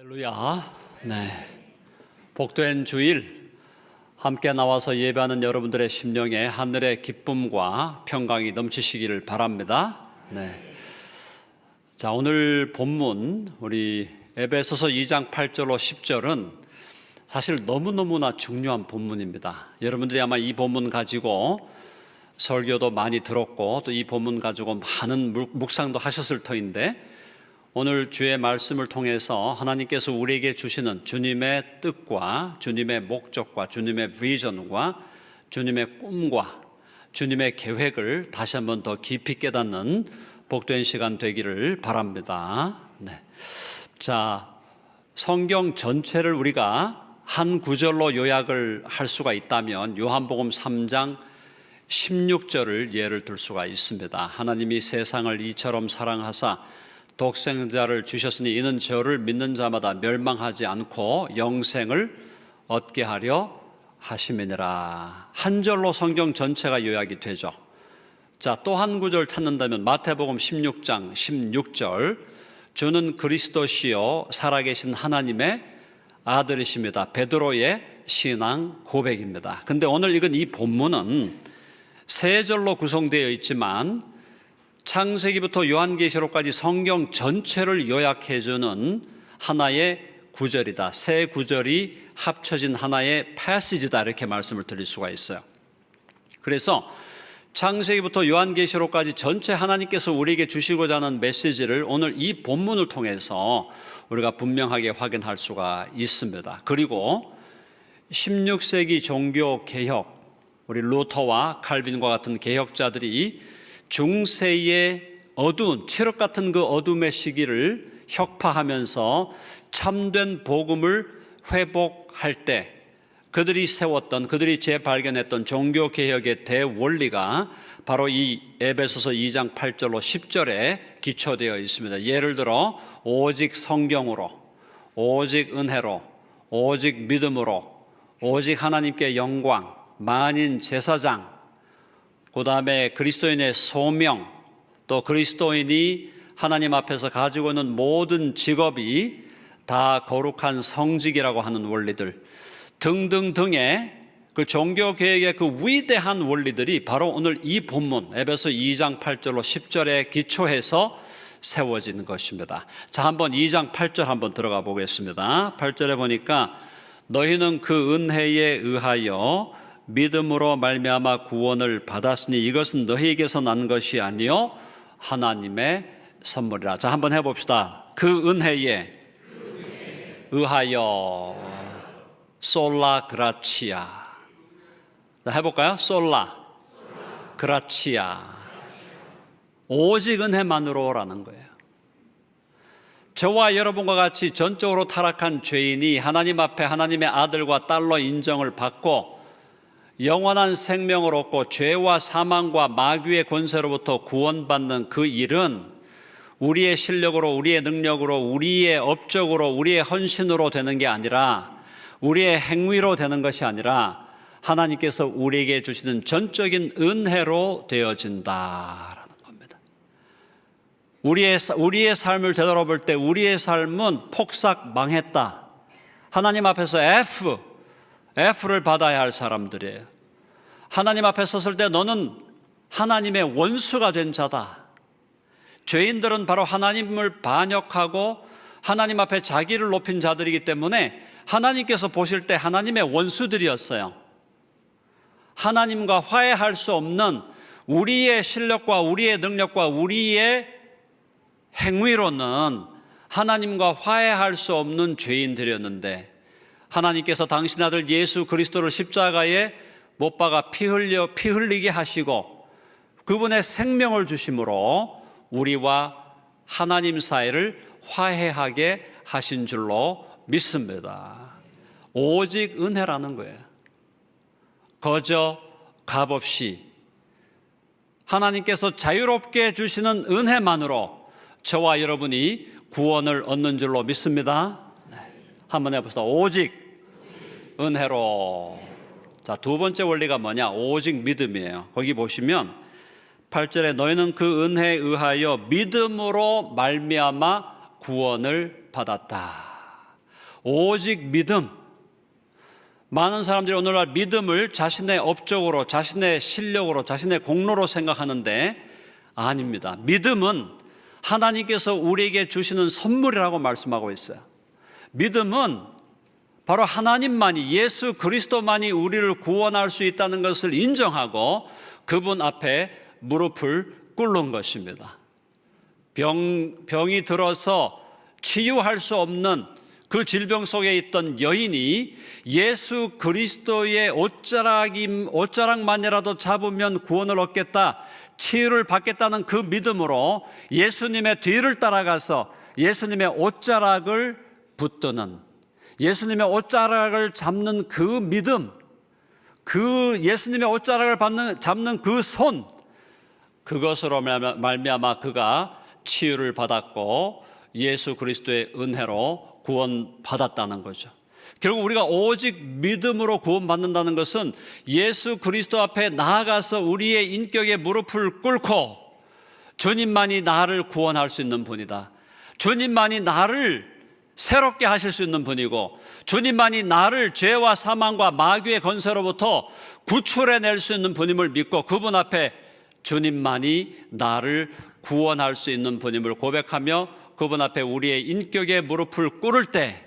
할렐루야. 네. 복된 주일 함께 나와서 예배하는 여러분들의 심령에 하늘의 기쁨과 평강이 넘치시기를 바랍니다. 네. 자, 오늘 본문 우리 에베소서 2장 8절로 10절은 사실 너무너무나 중요한 본문입니다. 여러분들이 아마 이 본문 가지고 설교도 많이 들었고 또 이 본문 가지고 많은 묵상도 하셨을 터인데, 오늘 주의 말씀을 통해서 하나님께서 우리에게 주시는 주님의 뜻과 주님의 목적과 주님의 비전과 주님의 꿈과 주님의 계획을 다시 한번 더 깊이 깨닫는 복된 시간 되기를 바랍니다. 네. 자, 성경 전체를 우리가 한 구절로 요약을 할 수가 있다면 요한복음 3장 16절을 예를 들 수가 있습니다. 하나님이 세상을 이처럼 사랑하사 독생자를 주셨으니 이는 저를 믿는 자마다 멸망하지 않고 영생을 얻게 하려 하심이니라. 한 절로 성경 전체가 요약이 되죠. 자, 또 한 구절 찾는다면 마태복음 16장 16절, 주는 그리스도시요 살아계신 하나님의 아들이십니다. 베드로의 신앙 고백입니다. 근데 오늘 읽은 이 본문은 세 절로 구성되어 있지만 창세기부터 요한계시록까지 성경 전체를 요약해주는 하나의 구절이다. 세 구절이 합쳐진 하나의 패시지다, 이렇게 말씀을 드릴 수가 있어요. 그래서 창세기부터 요한계시록까지 전체 하나님께서 우리에게 주시고자 하는 메시지를 오늘 이 본문을 통해서 우리가 분명하게 확인할 수가 있습니다. 그리고 16세기 종교개혁, 우리 루터와 칼빈과 같은 개혁자들이 중세의 어두운 칠흑 같은 그 어둠의 시기를 혁파하면서 참된 복음을 회복할 때 그들이 세웠던, 그들이 재발견했던 종교개혁의 대원리가 바로 이 에베소서 2장 8절로 10절에 기초되어 있습니다. 예를 들어 오직 성경으로, 오직 은혜로, 오직 믿음으로, 오직 하나님께 영광, 만인 제사장, 그 다음에 그리스도인의 소명, 또 그리스도인이 하나님 앞에서 가지고 있는 모든 직업이 다 거룩한 성직이라고 하는 원리들 등등등의 그 종교개혁의 그 위대한 원리들이 바로 오늘 이 본문 에베소 2장 8절로 10절에 기초해서 세워진 것입니다. 자, 한번 2장 8절 한번 들어가 보겠습니다. 8절에 보니까 너희는 그 은혜에 의하여 믿음으로 말미암아 구원을 받았으니 이것은 너희에게서 난 것이 아니요 하나님의 선물이라. 자, 한번 해봅시다. 그 은혜에 의하여, 솔라 그라치아. 자, 해볼까요? 솔라 그라치아. 오직 은혜만으로라는 거예요. 저와 여러분과 같이 전적으로 타락한 죄인이 하나님 앞에 하나님의 아들과 딸로 인정을 받고 영원한 생명을 얻고 죄와 사망과 마귀의 권세로부터 구원받는 그 일은 우리의 실력으로, 우리의 능력으로, 우리의 업적으로, 우리의 헌신으로 되는 게 아니라, 우리의 행위로 되는 것이 아니라 하나님께서 우리에게 주시는 전적인 은혜로 되어진다라는 겁니다. 우리의 삶을 되돌아볼 때 우리의 삶은 폭삭 망했다. 하나님 앞에서 F를 받아야 할 사람들이에요. 하나님 앞에 섰을 때 너는 하나님의 원수가 된 자다. 죄인들은 바로 하나님을 반역하고 하나님 앞에 자기를 높인 자들이기 때문에 하나님께서 보실 때 하나님의 원수들이었어요. 하나님과 화해할 수 없는 우리의 실력과 우리의 능력과 우리의 행위로는 하나님과 화해할 수 없는 죄인들이었는데, 하나님께서 당신 아들 예수 그리스도를 십자가에 못 박아 피 흘리게 하시고 그분의 생명을 주심으로 우리와 하나님 사이를 화해하게 하신 줄로 믿습니다. 오직 은혜라는 거예요. 거저 값없이 하나님께서 자유롭게 주시는 은혜만으로 저와 여러분이 구원을 얻는 줄로 믿습니다. 한번 해봅시다. 오직 은혜로. 자, 두 번째 원리가 뭐냐? 오직 믿음이에요. 거기 보시면 8절에 너희는 그 은혜에 의하여 믿음으로 말미암아 구원을 받았다. 오직 믿음. 많은 사람들이 오늘날 믿음을 자신의 업적으로, 자신의 실력으로, 자신의 공로로 생각하는데 아닙니다. 믿음은 하나님께서 우리에게 주시는 선물이라고 말씀하고 있어요. 믿음은 바로 하나님만이, 예수 그리스도만이 우리를 구원할 수 있다는 것을 인정하고 그분 앞에 무릎을 꿇는 것입니다. 병이 들어서 치유할 수 없는 그 질병 속에 있던 여인이 예수 그리스도의 옷자락만이라도 잡으면 구원을 얻겠다, 치유를 받겠다는 그 믿음으로 예수님의 뒤를 따라가서 예수님의 옷자락을 붙드는, 예수님의 옷자락을 잡는 그 믿음, 그 예수님의 옷자락을 잡는 그 손, 그것으로 말미암아 그가 치유를 받았고 예수 그리스도의 은혜로 구원받았다는 거죠. 결국 우리가 오직 믿음으로 구원받는다는 것은 예수 그리스도 앞에 나아가서 우리의 인격에 무릎을 꿇고 주님만이 나를 구원할 수 있는 분이다, 주님만이 나를 새롭게 하실 수 있는 분이고 주님만이 나를 죄와 사망과 마귀의 권세로부터 구출해낼 수 있는 분임을 믿고 그분 앞에 주님만이 나를 구원할 수 있는 분임을 고백하며 그분 앞에 우리의 인격에 무릎을 꿇을 때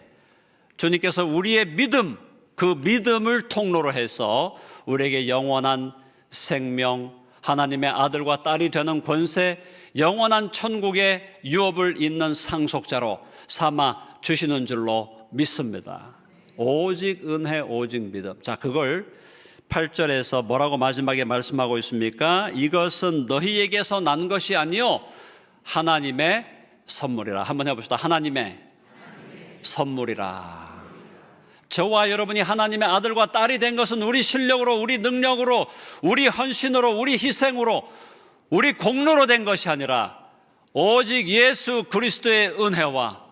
주님께서 우리의 믿음, 그 믿음을 통로로 해서 우리에게 영원한 생명, 하나님의 아들과 딸이 되는 권세, 영원한 천국의 유업을 잇는 상속자로 삼아 주시는 줄로 믿습니다. 오직 은혜, 오직 믿음. 자, 그걸 8절에서 뭐라고 마지막에 말씀하고 있습니까? 이것은 너희에게서 난 것이 아니요 하나님의 선물이라. 한번 해봅시다. 하나님의 선물이라. 저와 여러분이 하나님의 아들과 딸이 된 것은 우리 실력으로, 우리 능력으로, 우리 헌신으로, 우리 희생으로, 우리 공로로 된 것이 아니라 오직 예수 그리스도의 은혜와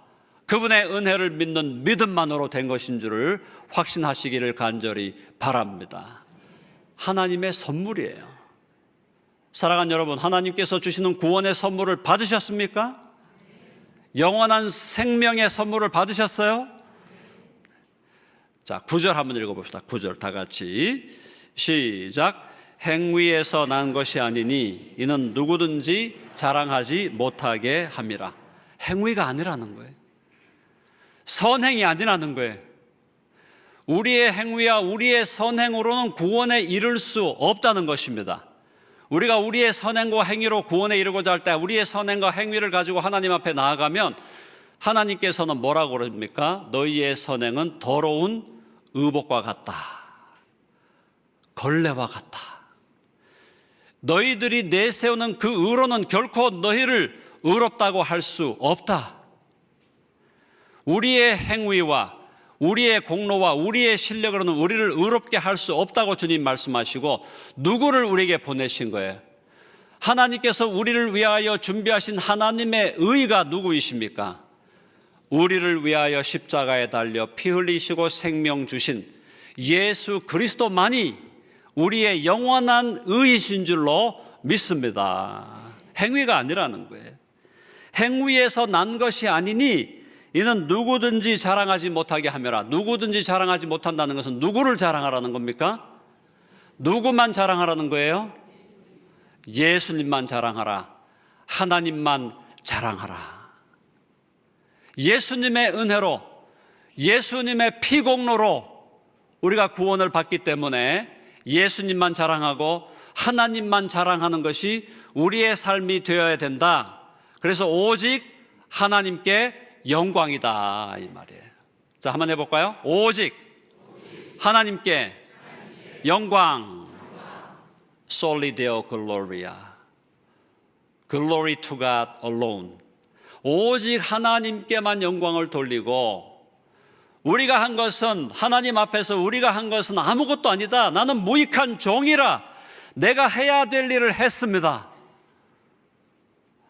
그분의 은혜를 믿는 믿음만으로 된 것인 줄을 확신하시기를 간절히 바랍니다. 하나님의 선물이에요. 사랑하는 여러분, 하나님께서 주시는 구원의 선물을 받으셨습니까? 영원한 생명의 선물을 받으셨어요? 자, 9절 한번 읽어봅시다. 9절 다 같이 시작. 행위에서 난 것이 아니니 이는 누구든지 자랑하지 못하게 함이라. 행위가 아니라는 거예요. 선행이 아니라는 거예요. 우리의 행위와 우리의 선행으로는 구원에 이를 수 없다는 것입니다. 우리가 우리의 선행과 행위로 구원에 이르고자 할 때 우리의 선행과 행위를 가지고 하나님 앞에 나아가면 하나님께서는 뭐라고 그럽니까? 너희의 선행은 더러운 의복과 같다, 걸레와 같다. 너희들이 내세우는 그 의로는 결코 너희를 의롭다고 할 수 없다. 우리의 행위와 우리의 공로와 우리의 실력으로는 우리를 의롭게 할 수 없다고 주님 말씀하시고 누구를 우리에게 보내신 거예요? 하나님께서 우리를 위하여 준비하신 하나님의 의가 누구이십니까? 우리를 위하여 십자가에 달려 피 흘리시고 생명 주신 예수 그리스도만이 우리의 영원한 의이신 줄로 믿습니다. 행위가 아니라는 거예요. 행위에서 난 것이 아니니 이는 누구든지 자랑하지 못하게 하며라. 누구든지 자랑하지 못한다는 것은 누구를 자랑하라는 겁니까? 누구만 자랑하라는 거예요? 예수님만 자랑하라. 하나님만 자랑하라. 예수님의 은혜로, 예수님의 피공로로 우리가 구원을 받기 때문에 예수님만 자랑하고 하나님만 자랑하는 것이 우리의 삶이 되어야 된다. 그래서 오직 하나님께 영광이다 이 말이에요. 자, 한번 해볼까요? 오직 하나님께 영광. Soli Deo Gloria. Glory to God alone. 오직 하나님께만 영광을 돌리고 우리가 한 것은, 하나님 앞에서 우리가 한 것은 아무것도 아니다. 나는 무익한 종이라 내가 해야 될 일을 했습니다.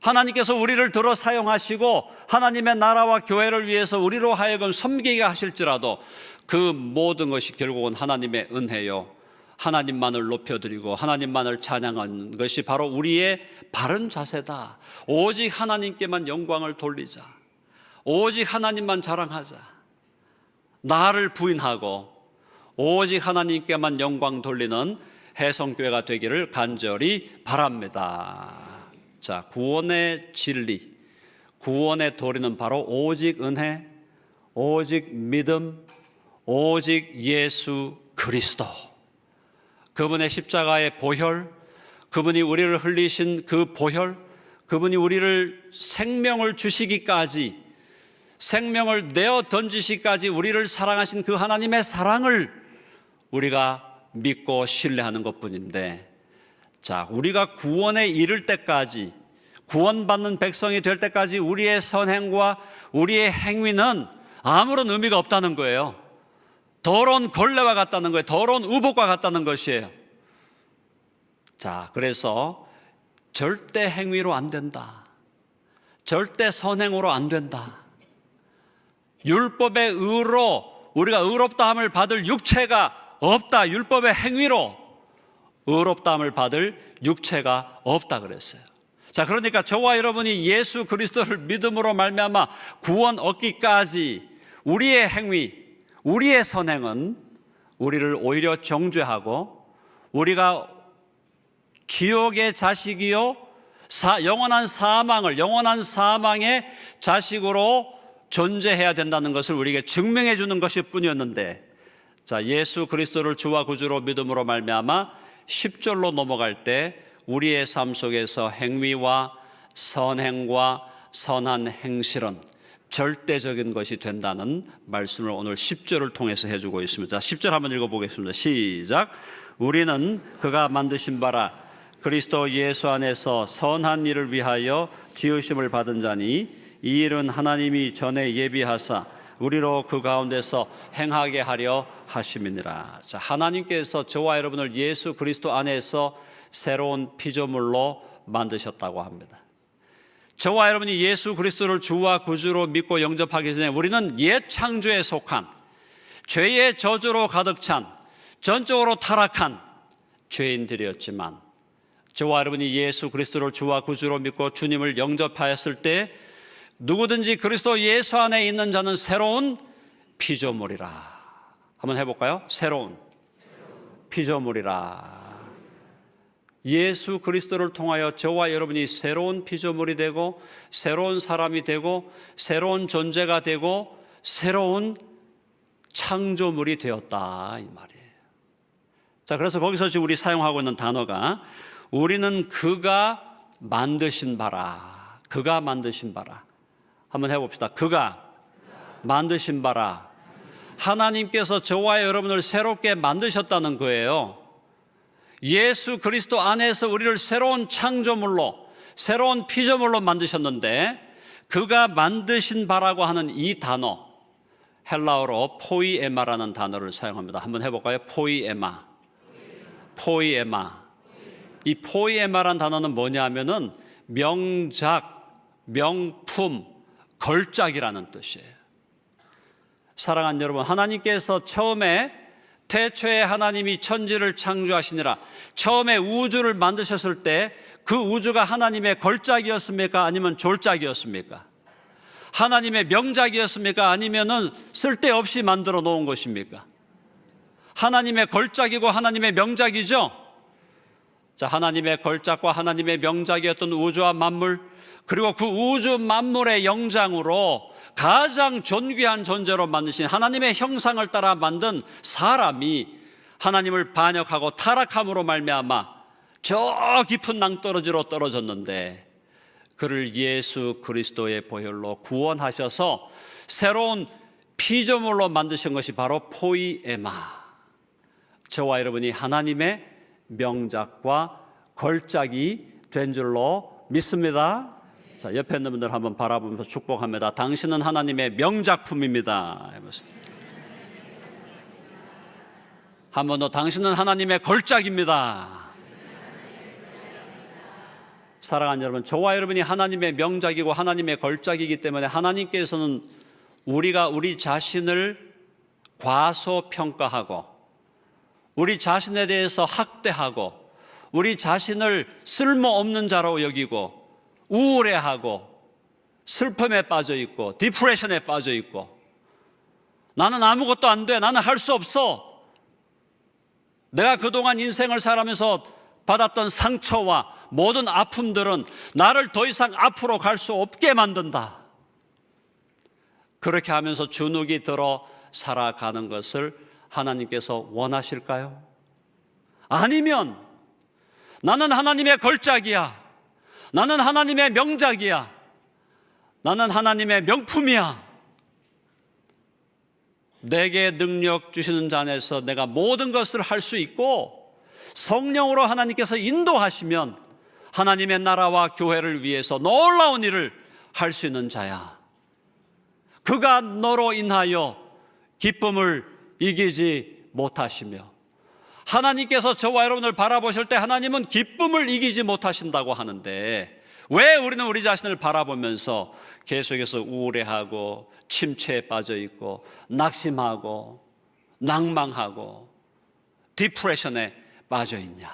하나님께서 우리를 들어 사용하시고 하나님의 나라와 교회를 위해서 우리로 하여금 섬기게 하실지라도 그 모든 것이 결국은 하나님의 은혜요, 하나님만을 높여드리고 하나님만을 찬양하는 것이 바로 우리의 바른 자세다. 오직 하나님께만 영광을 돌리자. 오직 하나님만 자랑하자. 나를 부인하고 오직 하나님께만 영광 돌리는 해성교회가 되기를 간절히 바랍니다. 자, 구원의 진리, 구원의 도리는 바로 오직 은혜, 오직 믿음, 오직 예수 그리스도. 그분의 십자가의 보혈, 그분이 우리를 흘리신 그 보혈, 그분이 우리를 생명을 주시기까지, 생명을 내어 던지시기까지 우리를 사랑하신 그 하나님의 사랑을 우리가 믿고 신뢰하는 것뿐인데, 자, 우리가 구원에 이를 때까지, 구원받는 백성이 될 때까지 우리의 선행과 우리의 행위는 아무런 의미가 없다는 거예요. 더러운 걸레와 같다는 거예요. 더러운 의복과 같다는 것이에요. 자, 그래서 절대 행위로 안 된다. 절대 선행으로 안 된다. 율법의 의로 우리가 의롭다함을 받을 육체가 없다. 율법의 행위로 의롭다함을 받을 육체가 없다 그랬어요. 자, 그러니까 저와 여러분이 예수 그리스도를 믿음으로 말미암아 구원 얻기까지 우리의 행위, 우리의 선행은 우리를 오히려 정죄하고 우리가 지옥의 자식이요 영원한 사망의 자식으로 존재해야 된다는 것을 우리에게 증명해 주는 것일 뿐이었는데, 자, 예수 그리스도를 주와 구주로 믿음으로 말미암아 10절로 넘어갈 때 우리의 삶 속에서 행위와 선행과 선한 행실은 절대적인 것이 된다는 말씀을 오늘 10절을 통해서 해주고 있습니다. 10절 한번 읽어보겠습니다. 시작. 우리는 그가 만드신 바라 그리스도 예수 안에서 선한 일을 위하여 지으심을 받은 자니 이 일은 하나님이 전에 예비하사 우리로 그 가운데서 행하게 하려 하심이니라. 자, 하나님께서 저와 여러분을 예수 그리스도 안에서 새로운 피조물로 만드셨다고 합니다. 저와 여러분이 예수 그리스도를 주와 구주로 믿고 영접하기 전에 우리는 옛 창조에 속한 죄의 저주로 가득 찬 전적으로 타락한 죄인들이었지만, 저와 여러분이 예수 그리스도를 주와 구주로 믿고 주님을 영접하였을 때 누구든지 그리스도 예수 안에 있는 자는 새로운 피조물이라. 한번 해볼까요? 새로운 피조물이라. 예수 그리스도를 통하여 저와 여러분이 새로운 피조물이 되고 새로운 사람이 되고 새로운 존재가 되고 새로운 창조물이 되었다, 이 말이에요. 자, 그래서 거기서 지금 우리 사용하고 있는 단어가 우리는 그가 만드신 바라. 그가 만드신 바라. 한번 해봅시다. 그가 만드신 바라. 하나님께서 저와 여러분을 새롭게 만드셨다는 거예요. 예수 그리스도 안에서 우리를 새로운 창조물로, 새로운 피조물로 만드셨는데, 그가 만드신 바라고 하는 이 단어, 헬라어로 포이에마라는 단어를 사용합니다. 한번 해볼까요? 포이에마. 이 포이에마라는 단어는 뭐냐 하면은 명작, 명품, 걸작이라는 뜻이에요. 사랑하는 여러분, 하나님께서 처음에 태초에 하나님이 천지를 창조하시니라, 처음에 우주를 만드셨을 때 그 우주가 하나님의 걸작이었습니까? 아니면 졸작이었습니까? 하나님의 명작이었습니까? 아니면은 쓸데없이 만들어 놓은 것입니까? 하나님의 걸작이고 하나님의 명작이죠. 자, 하나님의 걸작과 하나님의 명작이었던 우주와 만물, 그리고 그 우주 만물의 영장으로 가장 존귀한 존재로 만드신 하나님의 형상을 따라 만든 사람이 하나님을 반역하고 타락함으로 말미암아 저 깊은 낭떠러지로 떨어졌는데, 그를 예수 그리스도의 보혈로 구원하셔서 새로운 피조물로 만드신 것이 바로 포이에마. 저와 여러분이 하나님의 명작과 걸작이 된 줄로 믿습니다. 자, 옆에 있는 분들 한번 바라보면서 축복합니다. 당신은 하나님의 명작품입니다. 한 번 더, 당신은 하나님의 걸작입니다. 사랑하는 여러분, 저와 여러분이 하나님의 명작이고 하나님의 걸작이기 때문에 하나님께서는 우리가 우리 자신을 과소평가하고 우리 자신에 대해서 학대하고 우리 자신을 쓸모없는 자로 여기고 우울해하고 슬픔에 빠져 있고 디프레션에 빠져 있고 나는 아무것도 안 돼. 나는 할 수 없어. 내가 그동안 인생을 살아가면서 받았던 상처와 모든 아픔들은 나를 더 이상 앞으로 갈 수 없게 만든다. 그렇게 하면서 주눅이 들어 살아가는 것을 하나님께서 원하실까요? 아니면 나는 하나님의 걸작이야. 나는 하나님의 명작이야. 나는 하나님의 명품이야. 내게 능력 주시는 자 안에서 내가 모든 것을 할 수 있고 성령으로 하나님께서 인도하시면 하나님의 나라와 교회를 위해서 놀라운 일을 할 수 있는 자야. 그가 너로 인하여 기쁨을 이기지 못하시며, 하나님께서 저와 여러분을 바라보실 때 하나님은 기쁨을 이기지 못하신다고 하는데 왜 우리는 우리 자신을 바라보면서 계속해서 우울해하고 침체에 빠져 있고 낙심하고 낭망하고 디프레션에 빠져 있냐?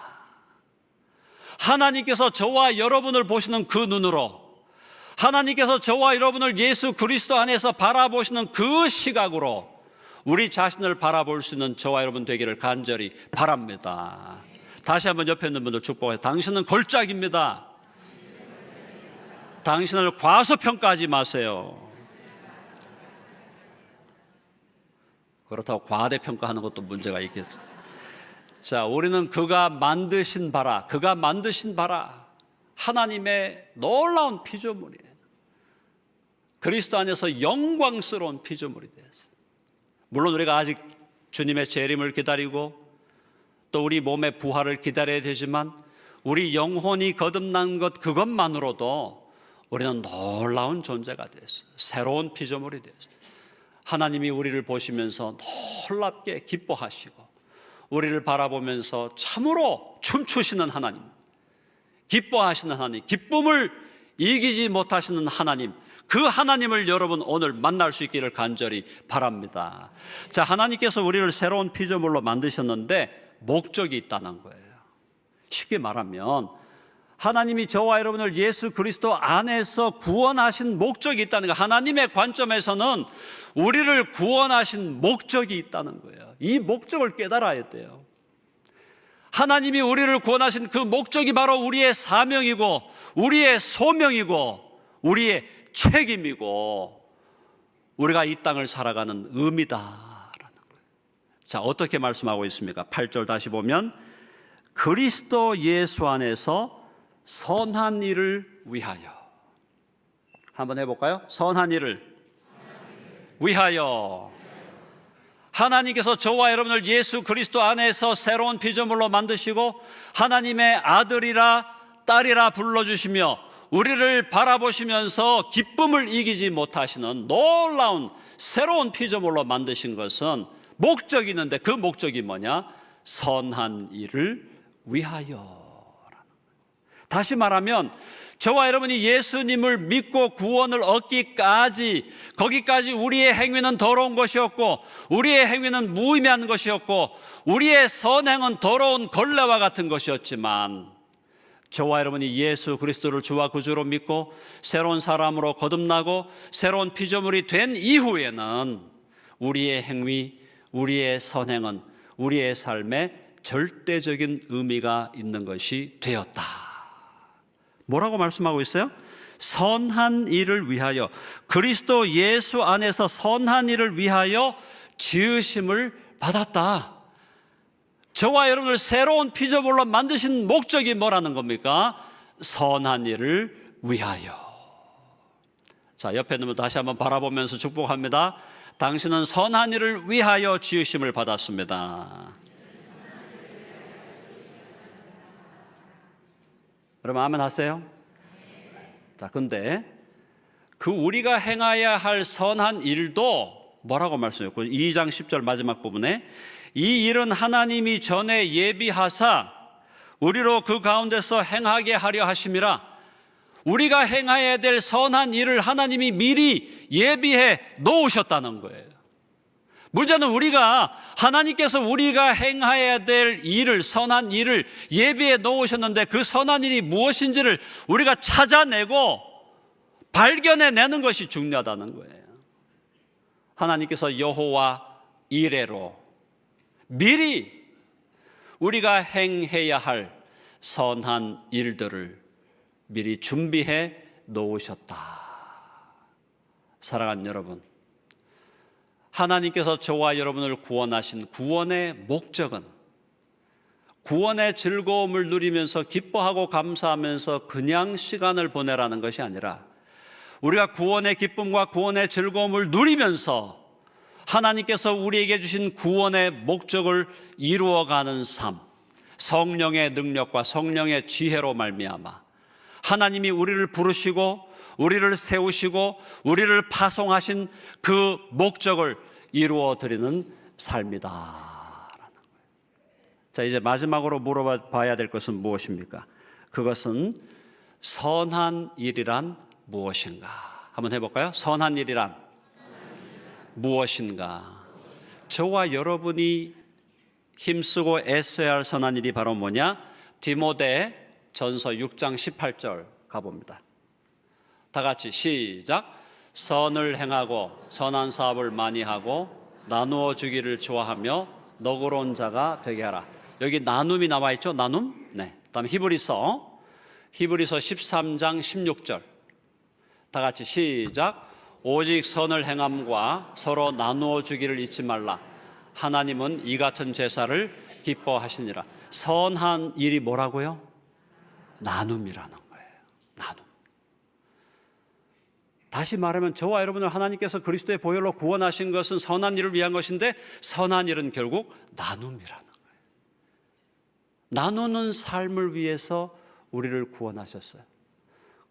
하나님께서 저와 여러분을 보시는 그 눈으로, 하나님께서 저와 여러분을 예수 그리스도 안에서 바라보시는 그 시각으로 우리 자신을 바라볼 수 있는 저와 여러분 되기를 간절히 바랍니다. 다시 한번 옆에 있는 분들 축복해요. 당신은 걸작입니다. 당신을 과소평가하지 마세요. 그렇다고 과대평가하는 것도 문제가 있겠죠. 자, 우리는 그가 만드신 바라, 그가 만드신 바라, 하나님의 놀라운 피조물이에요. 그리스도 안에서 영광스러운 피조물이 되었어요. 물론 우리가 아직 주님의 재림을 기다리고 또 우리 몸의 부활을 기다려야 되지만 우리 영혼이 거듭난 것 그것만으로도 우리는 놀라운 존재가 됐어요. 새로운 피조물이 됐어요. 하나님이 우리를 보시면서 놀랍게 기뻐하시고 우리를 바라보면서 참으로 춤추시는 하나님, 기뻐하시는 하나님, 기쁨을 이기지 못하시는 하나님, 그 하나님을 여러분 오늘 만날 수 있기를 간절히 바랍니다. 자, 하나님께서 우리를 새로운 피조물로 만드셨는데 목적이 있다는 거예요. 쉽게 말하면 하나님이 저와 여러분을 예수 그리스도 안에서 구원하신 목적이 있다는 거예요. 하나님의 관점에서는 우리를 구원하신 목적이 있다는 거예요. 이 목적을 깨달아야 돼요. 하나님이 우리를 구원하신 그 목적이 바로 우리의 사명이고 우리의 소명이고 우리의 책임이고 우리가 이 땅을 살아가는 의미다라는 거예요. 자, 어떻게 말씀하고 있습니까? 8절 다시 보면 그리스도 예수 안에서 선한 일을 위하여. 한번 해볼까요? 선한 일을 위하여. 하나님께서 저와 여러분을 예수 그리스도 안에서 새로운 피조물로 만드시고 하나님의 아들이라 딸이라 불러주시며 우리를 바라보시면서 기쁨을 이기지 못하시는 놀라운 새로운 피조물로 만드신 것은 목적이 있는데 그 목적이 뭐냐? 선한 일을 위하여. 다시 말하면 저와 여러분이 예수님을 믿고 구원을 얻기까지 거기까지 우리의 행위는 더러운 것이었고 우리의 행위는 무의미한 것이었고 우리의 선행은 더러운 걸레와 같은 것이었지만 저와 여러분이 예수 그리스도를 주와 구주로 믿고 새로운 사람으로 거듭나고 새로운 피조물이 된 이후에는 우리의 행위, 우리의 선행은 우리의 삶에 절대적인 의미가 있는 것이 되었다. 뭐라고 말씀하고 있어요? 선한 일을 위하여, 그리스도 예수 안에서 선한 일을 위하여 지으심을 받았다. 저와 여러분을 새로운 피조물로 만드신 목적이 뭐라는 겁니까? 선한 일을 위하여. 자, 옆에 있는 분 다시 한번 바라보면서 축복합니다. 당신은 선한 일을 위하여 지으심을 받았습니다. 여러분 아멘 하세요? 자, 근데 그 우리가 행해야 할 선한 일도 뭐라고 말씀했고 2장 10절 마지막 부분에 이 일은 하나님이 전에 예비하사 우리로 그 가운데서 행하게 하려 하심이라. 우리가 행해야 될 선한 일을 하나님이 미리 예비해 놓으셨다는 거예요. 문제는 우리가 하나님께서 우리가 행해야 될 일을, 선한 일을 예비해 놓으셨는데 그 선한 일이 무엇인지를 우리가 찾아내고 발견해내는 것이 중요하다는 거예요. 하나님께서 여호와 이레로 미리 우리가 행해야 할 선한 일들을 미리 준비해 놓으셨다. 사랑하는 여러분, 하나님께서 저와 여러분을 구원하신 구원의 목적은 구원의 즐거움을 누리면서 기뻐하고 감사하면서 그냥 시간을 보내라는 것이 아니라 우리가 구원의 기쁨과 구원의 즐거움을 누리면서 하나님께서 우리에게 주신 구원의 목적을 이루어가는 삶, 성령의 능력과 성령의 지혜로 말미암아 하나님이 우리를 부르시고 우리를 세우시고 우리를 파송하신 그 목적을 이루어드리는 삶이다. 자, 이제 마지막으로 물어봐야 될 것은 무엇입니까? 그것은 선한 일이란 무엇인가? 한번 해볼까요? 선한 일이란 무엇인가? 저와 여러분이 힘쓰고 애써야 할 선한 일이 바로 뭐냐? 디모데 전서 6장 18절 가봅니다. 다 같이 시작. 선을 행하고 선한 사업을 많이 하고 나누어 주기를 좋아하며 너그러운 자가 되게 하라. 여기 나눔이 나와 있죠? 나눔? 네. 다음 히브리서 13장 16절. 다 같이 시작. 오직 선을 행함과 서로 나누어 주기를 잊지 말라. 하나님은 이 같은 제사를 기뻐하시니라. 선한 일이 뭐라고요? 나눔이라는 거예요. 나눔. 다시 말하면 저와 여러분을 하나님께서 그리스도의 보혈로 구원하신 것은 선한 일을 위한 것인데 선한 일은 결국 나눔이라는 거예요. 나누는 삶을 위해서 우리를 구원하셨어요.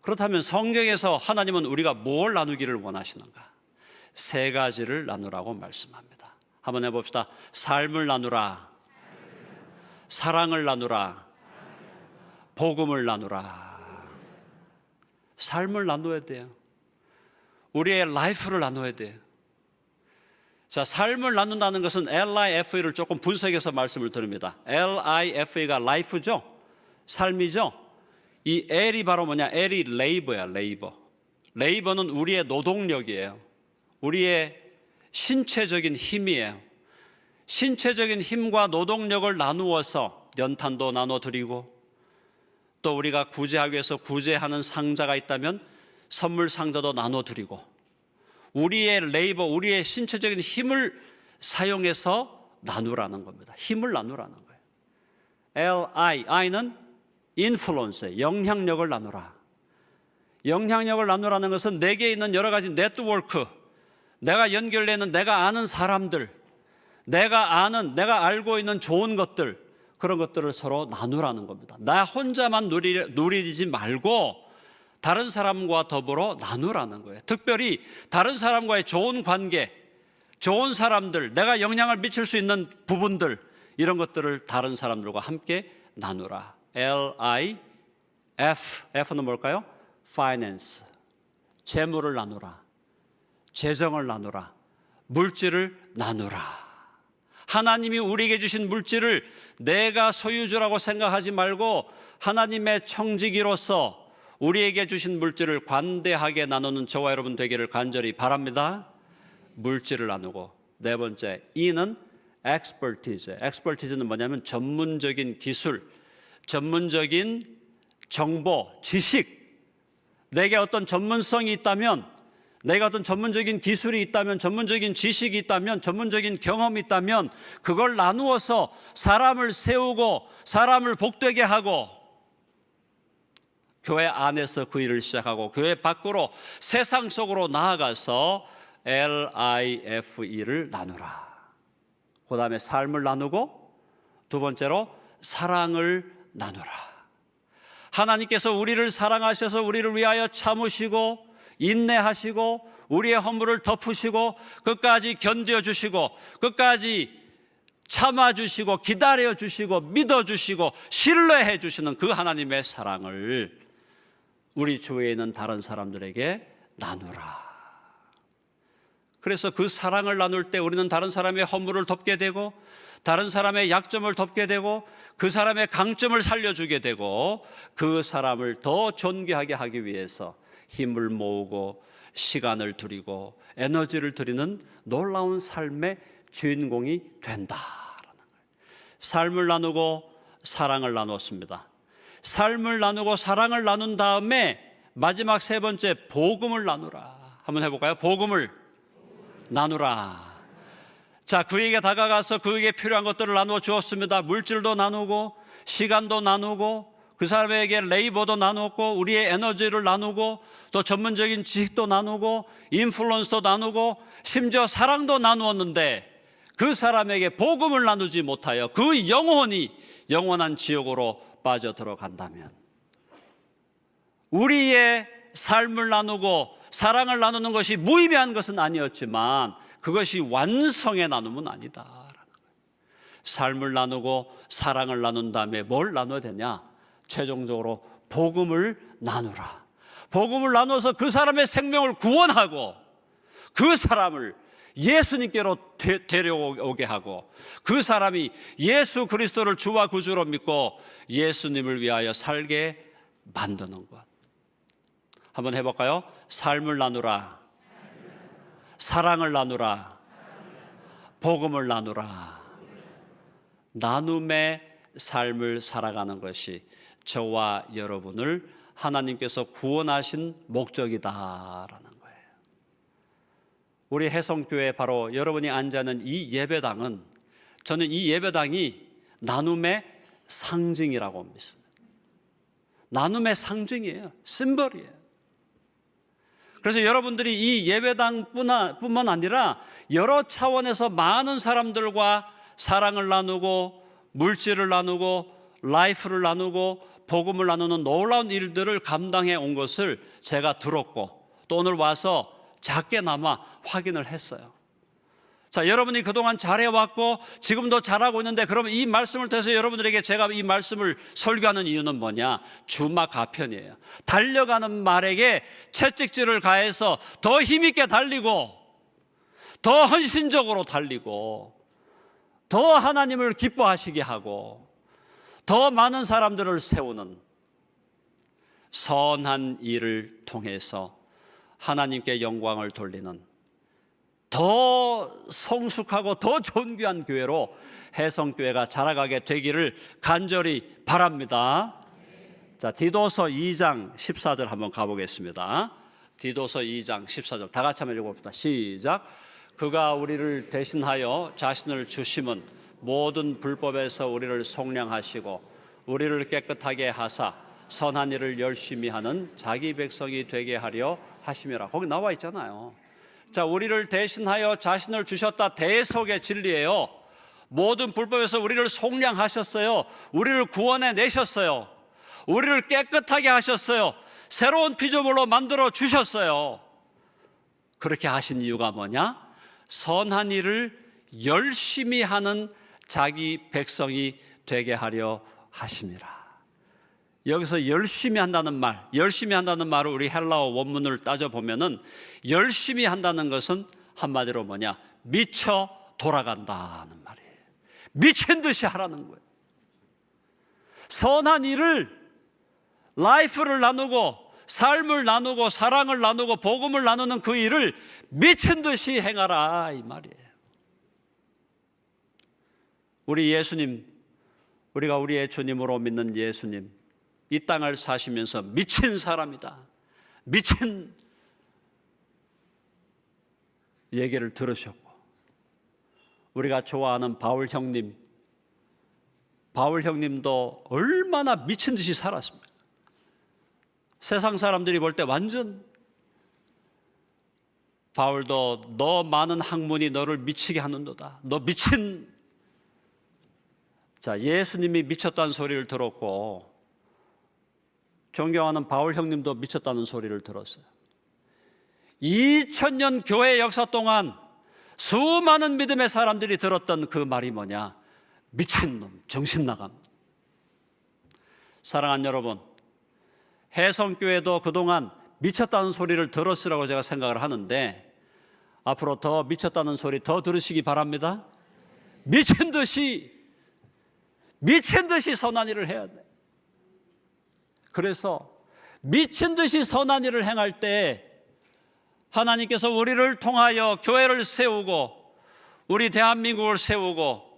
그렇다면 성경에서 하나님은 우리가 뭘 나누기를 원하시는가? 세 가지를 나누라고 말씀합니다. 한번 해봅시다. 삶을 나누라, 사랑을 나누라, 복음을 나누라. 삶을 나눠야 돼요. 우리의 라이프를 나눠야 돼요. 자, 삶을 나눈다는 것은 LIFE를 조금 분석해서 말씀을 드립니다. LIFE가 life죠? 삶이죠? 이 L이 바로 뭐냐? L이 레이버야, 레이버. 레이버는 우리의 노동력이에요. 우리의 신체적인 힘이에요. 신체적인 힘과 노동력을 나누어서 연탄도 나눠드리고 또 우리가 구제하기 위해서 구제하는 상자가 있다면 선물 상자도 나눠드리고 우리의 레이버, 우리의 신체적인 힘을 사용해서 나누라는 겁니다. 힘을 나누라는 거예요. I는 인플루언스, 영향력을 나누라. 영향력을 나누라는 것은 내게 있는 여러 가지 네트워크, 내가 연결되는 내가 아는 사람들, 내가 알고 있는 좋은 것들, 그런 것들을 서로 나누라는 겁니다. 나 혼자만 누리지 말고 다른 사람과 더불어 나누라는 거예요. 특별히 다른 사람과의 좋은 관계, 좋은 사람들, 내가 영향을 미칠 수 있는 부분들, 이런 것들을 다른 사람들과 함께 나누라. LIF, F는 뭘까요? Finance, 재물을 나누라, 재정을 나누라, 물질을 나누라. 하나님이 우리에게 주신 물질을 내가 소유주라고 생각하지 말고 하나님의 청지기로서 우리에게 주신 물질을 관대하게 나누는 저와 여러분 되기를 간절히 바랍니다. 물질을 나누고, 네 번째, E는 expertise. expertise는 뭐냐면 전문적인 기술, 전문적인 정보, 지식. 내게 어떤 전문성이 있다면, 내가 어떤 전문적인 기술이 있다면, 전문적인 지식이 있다면, 전문적인 경험이 있다면 그걸 나누어서 사람을 세우고 사람을 복되게 하고 교회 안에서 그 일을 시작하고 교회 밖으로 세상 속으로 나아가서 LIFE를 나누라. 그 다음에 삶을 나누고 두 번째로 사랑을 나누라. 하나님께서 우리를 사랑하셔서 우리를 위하여 참으시고 인내하시고 우리의 허물을 덮으시고 끝까지 견뎌주시고 끝까지 참아주시고 기다려주시고 믿어주시고 신뢰해주시는 그 하나님의 사랑을 우리 주위에 있는 다른 사람들에게 나누라. 그래서 그 사랑을 나눌 때 우리는 다른 사람의 허물을 덮게 되고 다른 사람의 약점을 덮게 되고 그 사람의 강점을 살려주게 되고 그 사람을 더 존귀하게 하기 위해서 힘을 모으고 시간을 드리고 에너지를 드리는 놀라운 삶의 주인공이 된다라는 거예요. 삶을 나누고 사랑을 나눴습니다. 삶을 나누고 사랑을 나눈 다음에 마지막 세 번째, 복음을 나누라. 한번 해볼까요? 복음을 나누라. 자, 그에게 다가가서 그에게 필요한 것들을 나누어 주었습니다. 물질도 나누고 시간도 나누고 그 사람에게 레이버도 나누고 우리의 에너지를 나누고 또 전문적인 지식도 나누고 인플루언서도 나누고 심지어 사랑도 나누었는데 그 사람에게 복음을 나누지 못하여 그 영혼이 영원한 지옥으로 빠져들어간다면, 우리의 삶을 나누고 사랑을 나누는 것이 무의미한 것은 아니었지만 그것이 완성의 나눔은 아니다. 삶을 나누고 사랑을 나눈 다음에 뭘 나눠야 되냐? 최종적으로 복음을 나누라. 복음을 나눠서 그 사람의 생명을 구원하고 그 사람을 예수님께로 데려오게 하고 그 사람이 예수 그리스도를 주와 구주로 믿고 예수님을 위하여 살게 만드는 것. 한번 해볼까요? 삶을 나누라, 사랑을 나누라, 복음을 나누라. 나눔의 삶을 살아가는 것이 저와 여러분을 하나님께서 구원하신 목적이다라는 거예요. 우리 해성교회 바로 여러분이 앉아있는 이 예배당은, 저는 이 예배당이 나눔의 상징이라고 믿습니다. 나눔의 상징이에요. 심벌이에요. 그래서 여러분들이 이 예배당뿐만 아니라 여러 차원에서 많은 사람들과 사랑을 나누고 물질을 나누고 라이프를 나누고 복음을 나누는 놀라운 일들을 감당해 온 것을 제가 들었고 또 오늘 와서 작게나마 확인을 했어요. 자, 여러분이 그동안 잘해왔고 지금도 잘하고 있는데, 그러면 이 말씀을 통해서 여러분들에게 제가 이 말씀을 설교하는 이유는 뭐냐? 주막 가편이에요. 달려가는 말에게 채찍질을 가해서 더 힘있게 달리고 더 헌신적으로 달리고 더 하나님을 기뻐하시게 하고 더 많은 사람들을 세우는 선한 일을 통해서 하나님께 영광을 돌리는 더 성숙하고 더 존귀한 교회로 해성교회가 자라가게 되기를 간절히 바랍니다. 자, 디도서 2장 14절 한번 가보겠습니다. 디도서 2장 14절 다 같이 한번 읽어봅시다. 시작. 그가 우리를 대신하여 자신을 주심은 모든 불법에서 우리를 속량하시고 우리를 깨끗하게 하사 선한 일을 열심히 하는 자기 백성이 되게 하려 하심이라. 거기 나와 있잖아요. 자, 우리를 대신하여 자신을 주셨다. 대속의 진리예요. 모든 불법에서 우리를 속량하셨어요. 우리를 구원해 내셨어요. 우리를 깨끗하게 하셨어요. 새로운 피조물로 만들어 주셨어요. 그렇게 하신 이유가 뭐냐? 선한 일을 열심히 하는 자기 백성이 되게 하려 하심이라. 여기서 열심히 한다는 말, 열심히 한다는 말을 우리 헬라어 원문을 따져보면은 열심히 한다는 것은 한마디로 뭐냐? 미쳐 돌아간다는 말이에요. 미친 듯이 하라는 거예요. 선한 일을, 라이프를 나누고 삶을 나누고 사랑을 나누고 복음을 나누는 그 일을 미친 듯이 행하라 이 말이에요. 우리 예수님, 우리가 우리의 주님으로 믿는 예수님, 이 땅을 사시면서 미친 사람이다, 미친 얘기를 들으셨고, 우리가 좋아하는 바울 형님도 얼마나 미친 듯이 살았습니까? 세상 사람들이 볼 때 완전, 바울도 너 많은 학문이 너를 미치게 하는도다, 너 미친. 자, 예수님이 미쳤다는 소리를 들었고 존경하는 바울 형님도 미쳤다는 소리를 들었어요. 2000년 교회 역사 동안 수많은 믿음의 사람들이 들었던 그 말이 뭐냐? 미친놈, 정신나감. 사랑하는 여러분, 해성교회도 그동안 미쳤다는 소리를 들었으라고 제가 생각을 하는데 앞으로 더 미쳤다는 소리 더 들으시기 바랍니다. 미친 듯이 선한 일을 해야 돼. 그래서 미친 듯이 선한 일을 행할 때 하나님께서 우리를 통하여 교회를 세우고 우리 대한민국을 세우고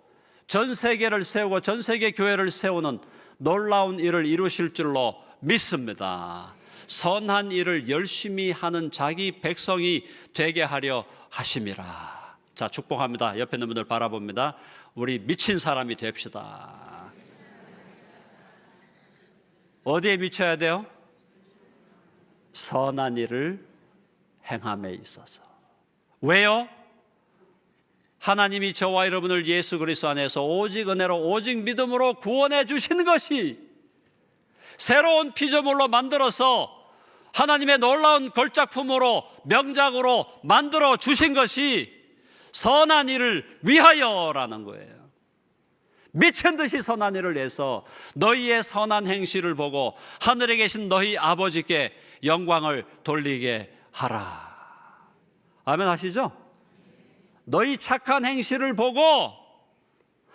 전 세계를 세우고 전 세계 교회를 세우는 놀라운 일을 이루실 줄로 믿습니다. 선한 일을 열심히 하는 자기 백성이 되게 하려 하심이라. 자, 축복합니다. 옆에 있는 분들 바라봅니다. 우리 미친 사람이 됩시다. 어디에 미쳐야 돼요? 선한 일을 행함에 있어서. 왜요? 하나님이 저와 여러분을 예수 그리스도 안에서 오직 은혜로 오직 믿음으로 구원해 주신 것이 새로운 피조물로 만들어서 하나님의 놀라운 걸작품으로 명작으로 만들어 주신 것이 선한 일을 위하여라는 거예요. 미친 듯이 선한 일을 해서 너희의 선한 행실을 보고 하늘에 계신 너희 아버지께 영광을 돌리게 하라. 아멘 하시죠? 너희 착한 행실을 보고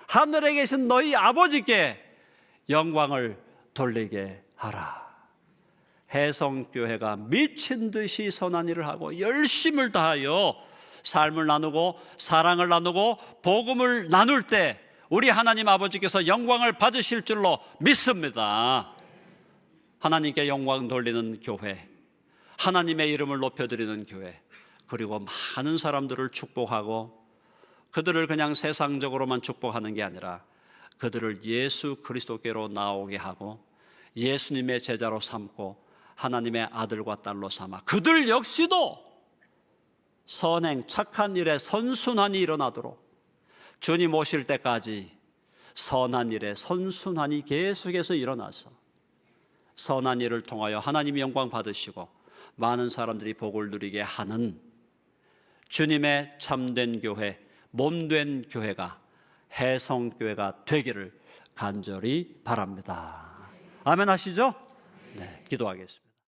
하늘에 계신 너희 아버지께 영광을 돌리게 하라. 해성교회가 미친 듯이 선한 일을 하고 열심을 다하여 삶을 나누고 사랑을 나누고 복음을 나눌 때 우리 하나님 아버지께서 영광을 받으실 줄로 믿습니다. 하나님께 영광 돌리는 교회, 하나님의 이름을 높여드리는 교회, 그리고 많은 사람들을 축복하고 그들을 그냥 세상적으로만 축복하는 게 아니라 그들을 예수 그리스도께로 나오게 하고 예수님의 제자로 삼고 하나님의 아들과 딸로 삼아 그들 역시도 선행 착한 일에 선순환이 일어나도록 주님 오실 때까지 선한 일에 선순환이 계속해서 일어나서 선한 일을 통하여 하나님이 영광 받으시고 많은 사람들이 복을 누리게 하는 주님의 참된 교회, 몸된 교회가 해성교회가 되기를 간절히 바랍니다. 아멘 하시죠? 네, 기도하겠습니다.